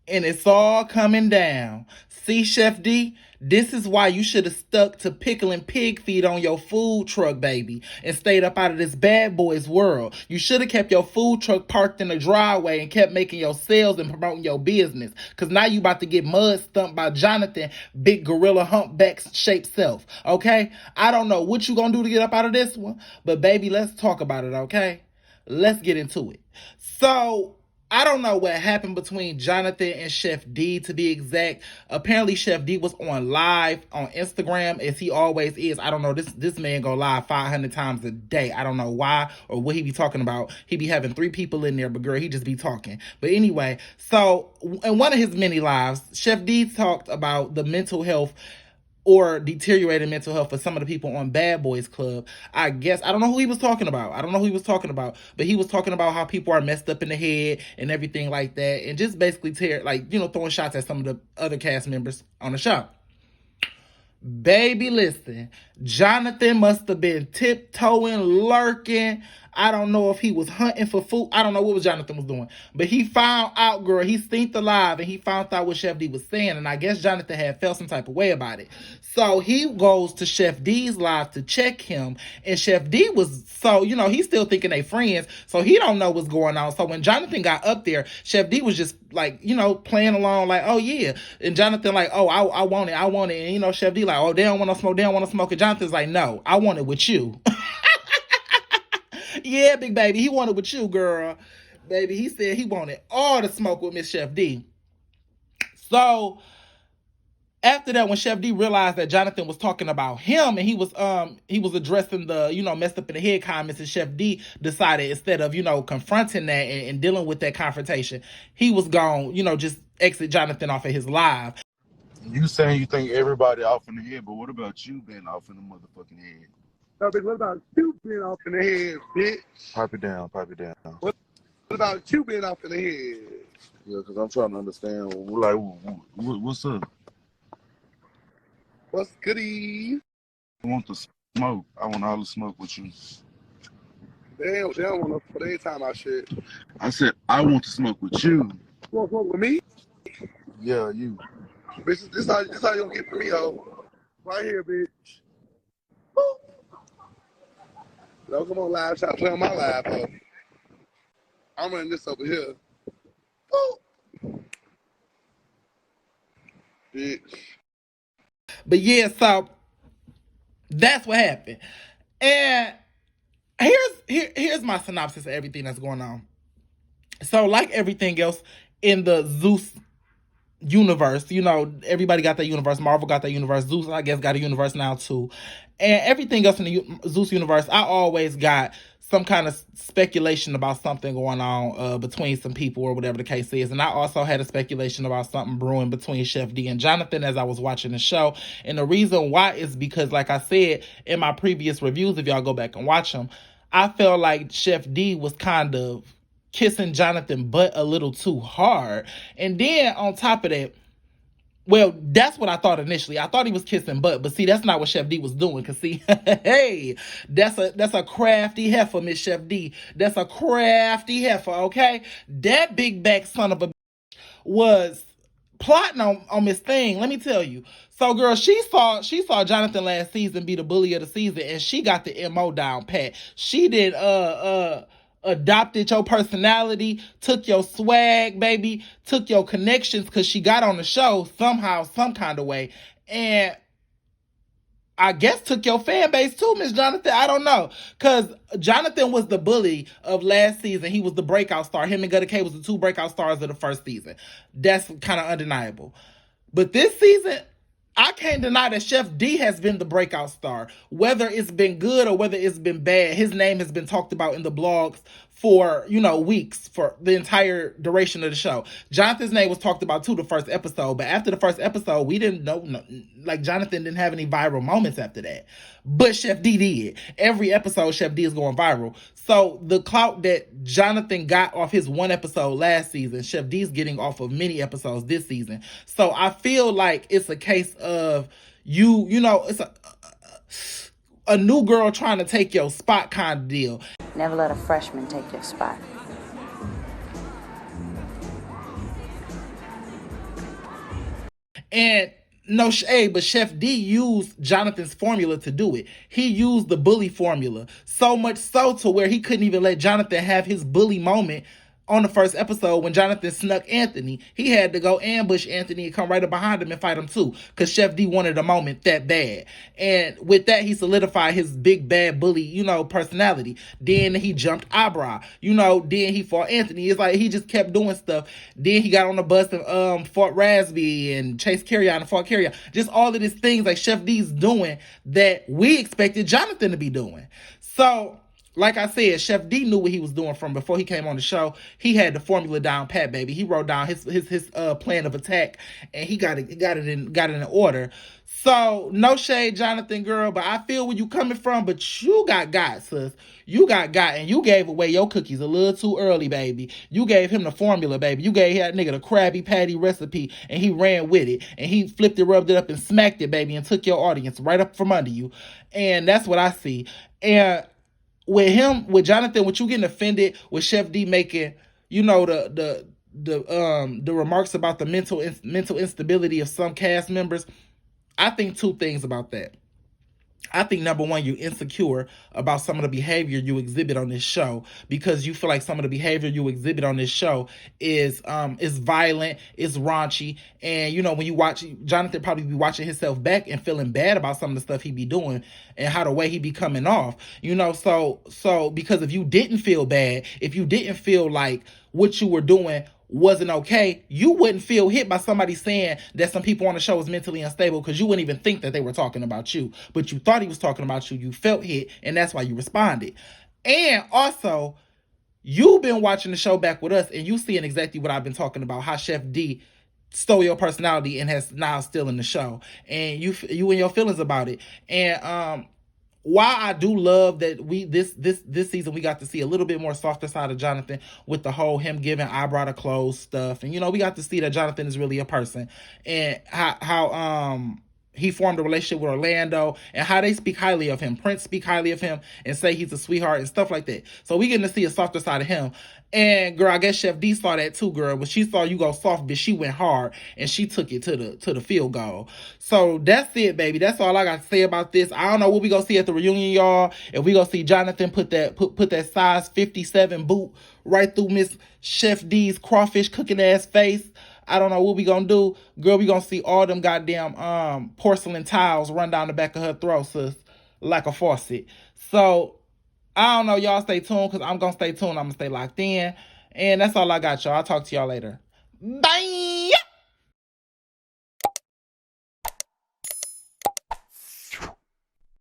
and it's all coming down. See, Chef D, this is why you should have stuck to pickling pig feet on your food truck, baby, and stayed up out of this bad boys world. You should have kept your food truck parked in the driveway and kept making your sales and promoting your business. Cause now you about to get mud stumped by Jonathan, big gorilla humpback shaped self. Okay? I don't know what you gonna do to get up out of this one, but baby, let's talk about it, okay? Let's get into it. So I don't know what happened between Jonathan and Chef D, to be exact. Apparently, Chef D was on live on Instagram, as he always is. I don't know, this man go live 500 times a day. I don't know why or what he be talking about. He be having 3 people in there, but girl, he just be talking. But anyway, so in one of his mini lives, Chef D talked about the mental health or deteriorating mental health for some of the people on Bad Boys Club. I guess I don't know who he was talking about. But he was talking about how people are messed up in the head and everything like that, and just basically throwing shots at some of the other cast members on the show. Baby, listen, Jonathan must have been tiptoeing, lurking. I don't know if he was hunting for food. I don't know what Jonathan was doing. But he found out, girl, he synced alive and he found out what Chef D was saying. And I guess Jonathan had felt some type of way about it. So he goes to Chef D's live to check him. And Chef D was, he's still thinking they friends. So he don't know what's going on. So when Jonathan got up there, Chef D was just playing along like, oh yeah. And Jonathan like, oh, I want it. And Chef D like, oh, they don't want to smoke. And Jonathan's like, no, I want it with you. Yeah, big baby, he wanted with you, girl. Baby, he said he wanted all the smoke with Miss Chef D. So after that, when Chef D realized that Jonathan was talking about him and he was addressing the messed up in the head comments, and Chef D decided, instead of confronting that and dealing with that confrontation, he was gone, just exit Jonathan off of his live. You saying you think everybody off in the head, but what about you being off in the motherfucking head? What about you being off in the head, bitch? Pipe it down. What about you being off in the head? Yeah, because I'm trying to understand, like, what's up? What's goody? I want the smoke. I want all the smoke with you. They don't want to put any time out shit. I said, I want to smoke with you. You want to smoke with me? Yeah, you. Bitch, this how you gonna get for me, ho. Right here, bitch. Woo. No, come on, live shot. Play on my live, ho. I'm running this over here. Woo. Bitch. But yeah, so that's what happened. And here's my synopsis of everything that's going on. So, like everything else in the Zeus universe, everybody got that universe. Marvel got that universe. Zeus, I guess, got a universe now too. And everything else in the Zeus universe, I always got some kind of speculation about something going on between some people or whatever the case is. And I also had a speculation about something brewing between Chef D and Jonathan as I was watching the show. And the reason why is because, like I said in my previous reviews, if y'all go back and watch them, I felt like Chef D was kind of kissing Jonathan butt a little too hard. And then on top of that, well, that's what I thought initially. I thought he was kissing butt, but see, that's not what Chef D was doing. Cause see, hey, that's a crafty heifer, Miss Chef D. That's a crafty heifer, okay? That big back son of a was plotting on Miss Thing. Let me tell you. So, girl, she saw Jonathan last season be the bully of the season, and she got the MO down pat. She did adopted your personality, took your swag, baby, took your connections, because she got on the show somehow, some kind of way, and I guess took your fan base too, Miss Jonathan. I don't know, because Jonathan was the bully of last season. He was the breakout star. Him and Gutta K was the 2 breakout stars of the first season. That's kind of undeniable. But this season, I can't deny that Chef D has been the breakout star. Whether it's been good or whether it's been bad, his name has been talked about in the blogs for, weeks, for the entire duration of the show. Jonathan's name was talked about too the first episode, but after the first episode, we didn't know, Jonathan didn't have any viral moments after that. But Chef D did. Every episode, Chef D is going viral. So the clout that Jonathan got off his 1 episode last season, Chef D's getting off of many episodes this season. So I feel like it's a case of it's a new girl trying to take your spot kind of deal. Never let a freshman take your spot. And no shade, but Chef D used Jonathan's formula to do it. He used the bully formula, so much so to where he couldn't even let Jonathan have his bully moment on the first episode when Jonathan snuck Anthony. He had to go ambush Anthony and come right up behind him and fight him too, because Chef D wanted a moment that bad. And with that, he solidified his big bad bully, personality. Then he jumped Abra, then he fought Anthony. It's like he just kept doing stuff. Then he got on the bus and fought Rasby and chased Carrion and fought Carrion. Just all of these things like Chef D's doing that we expected Jonathan to be doing. So, like I said, Chef D knew what he was doing from before he came on the show. He had the formula down pat, baby. He wrote down his plan of attack, and he got it in order. So no shade, Jonathan, girl, but I feel where you coming from. But you got, sis. You got, and you gave away your cookies a little too early, baby. You gave him the formula, baby. You gave that nigga the Krabby Patty recipe, and he ran with it, and he flipped it, rubbed it up, and smacked it, baby, and took your audience right up from under you. And that's what I see. And with Jonathan, with you getting offended with Chef D making, the remarks about the mental instability of some cast members, I think two things about that. I think number one, you're insecure about some of the behavior you exhibit on this show because you feel like some of the behavior you exhibit on this show is violent, is raunchy, and when you watch, Jonathan probably be watching himself back and feeling bad about some of the stuff he be doing and how the way he be coming off, so because if you didn't feel bad, if you didn't feel like what you were doing wasn't okay, you wouldn't feel hit by somebody saying that some people on the show is mentally unstable because you wouldn't even think that they were talking about you, but you thought he was talking about you. You felt hit, and that's why you responded. And also, you've been watching the show back with us, and you seeing exactly what I've been talking about, how Chef D stole your personality and has now still in the show, and you and your feelings about it. And while I do love that this season we got to see a little bit more softer side of Jonathan with the whole him giving eyebrow to clothes stuff, and we got to see that Jonathan is really a person, and how he formed a relationship with Orlando, and how they speak highly of him. Prince speak highly of him and say he's a sweetheart and stuff like that. So we getting to see a softer side of him. And girl, I guess Chef D saw that too, girl. But she saw you go soft, but she went hard and she took it to the field goal. So that's it, baby. That's all I got to say about this. I don't know what we gonna see at the reunion, y'all. If we gonna see Jonathan put that size 57 boot right through Miss Chef D's crawfish cooking ass face, I don't know what we gonna do. Girl, we gonna see all them goddamn porcelain tiles run down the back of her throat, sis, like a faucet. So I don't know, y'all stay tuned, because I'm gonna stay tuned. I'm gonna stay locked in. And that's all I got, y'all. I'll talk to y'all later. Bye.